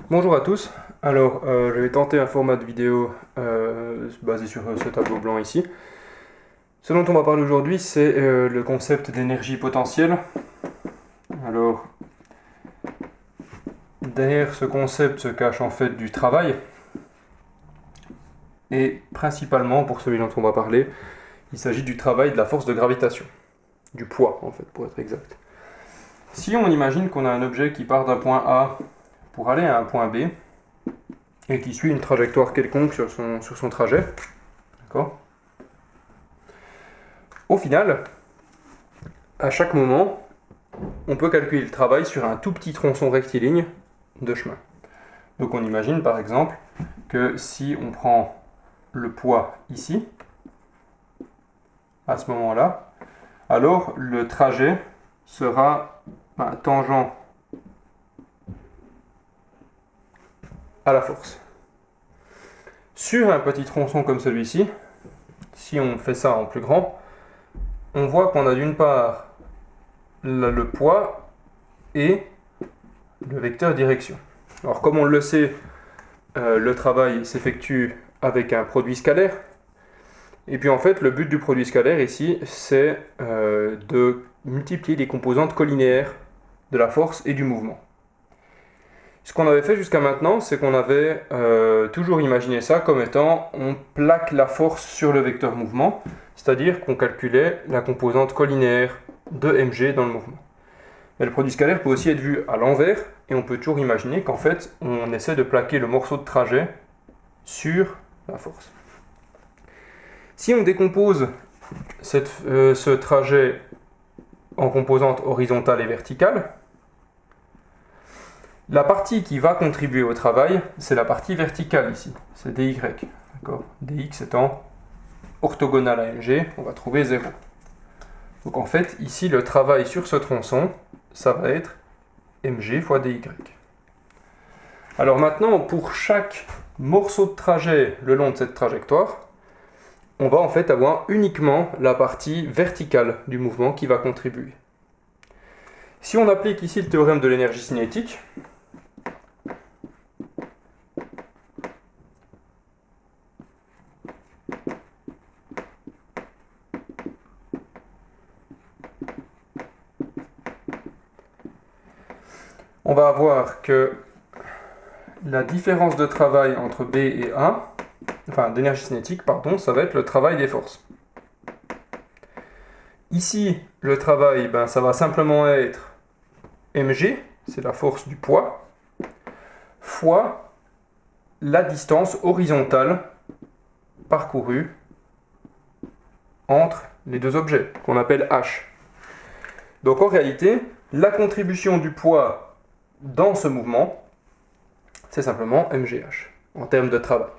Bonjour à tous. Alors, je vais tenter un format de vidéo basé sur ce tableau blanc ici. Ce dont on va parler aujourd'hui, c'est le concept d'énergie potentielle. Alors, derrière ce concept se cache en fait du travail. Et principalement, pour celui dont on va parler, il s'agit du travail de la force de gravitation. Du poids, en fait, pour être exact. Si on imagine qu'on a un objet qui part d'un point A pour aller à un point B, et qui suit une trajectoire quelconque sur son trajet, d'accord ? Au final, à chaque moment, on peut calculer le travail sur un tout petit tronçon rectiligne de chemin. Donc on imagine par exemple que si on prend le poids ici, à ce moment-là, alors le trajet sera tangent à la force. Sur un petit tronçon comme celui-ci, si on fait ça en plus grand, on voit qu'on a d'une part le poids et le vecteur direction. Alors comme on le sait, le travail s'effectue avec un produit scalaire. Et puis en fait, le but du produit scalaire ici, c'est de multiplier les composantes collinéaires de la force et du mouvement. Ce qu'on avait fait jusqu'à maintenant, c'est qu'on avait toujours imaginé ça comme étant on plaque la force sur le vecteur mouvement, c'est-à-dire qu'on calculait la composante collinéaire de mg dans le mouvement. Mais le produit scalaire peut aussi être vu à l'envers, et on peut toujours imaginer qu'en fait, on essaie de plaquer le morceau de trajet sur la force. Si on décompose ce trajet en composantes horizontales et verticales, la partie qui va contribuer au travail, c'est la partie verticale ici, c'est dy, d'accord ? Dx étant orthogonal à mg, on va trouver 0. Donc en fait, ici, le travail sur ce tronçon, ça va être mg fois dy. Alors maintenant, pour chaque morceau de trajet le long de cette trajectoire, on va en fait avoir uniquement la partie verticale du mouvement qui va contribuer. Si on applique ici le théorème de l'énergie cinétique, on va avoir que la différence de travail entre B et A, d'énergie cinétique, pardon, ça va être le travail des forces. Ici, le travail, ça va simplement être mg, c'est la force du poids, fois la distance horizontale parcourue entre les deux objets, qu'on appelle h. Donc en réalité, la contribution du poids dans ce mouvement, c'est simplement mgh, en termes de travail.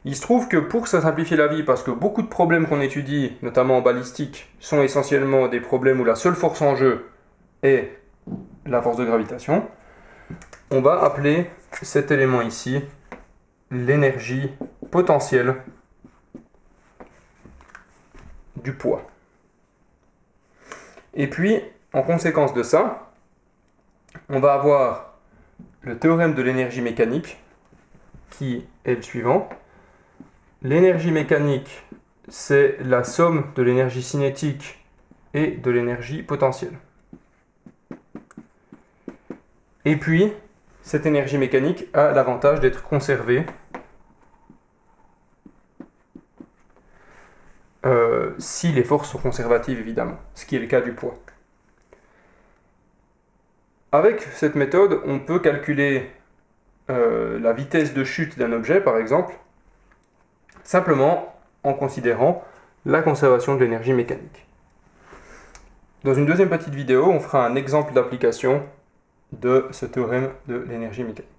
Il se trouve que pour ça simplifier la vie, parce que beaucoup de problèmes qu'on étudie, notamment en balistique, sont essentiellement des problèmes où la seule force en jeu est la force de gravitation, on va appeler cet élément ici l'énergie potentielle du poids. Et puis, en conséquence de ça, on va avoir le théorème de l'énergie mécanique qui est le suivant. L'énergie mécanique, c'est la somme de l'énergie cinétique et de l'énergie potentielle. Et puis, cette énergie mécanique a l'avantage d'être conservée si les forces sont conservatives, évidemment, ce qui est le cas du poids. Avec cette méthode, on peut calculer la vitesse de chute d'un objet, par exemple, simplement en considérant la conservation de l'énergie mécanique. Dans une deuxième petite vidéo, on fera un exemple d'application de ce théorème de l'énergie mécanique.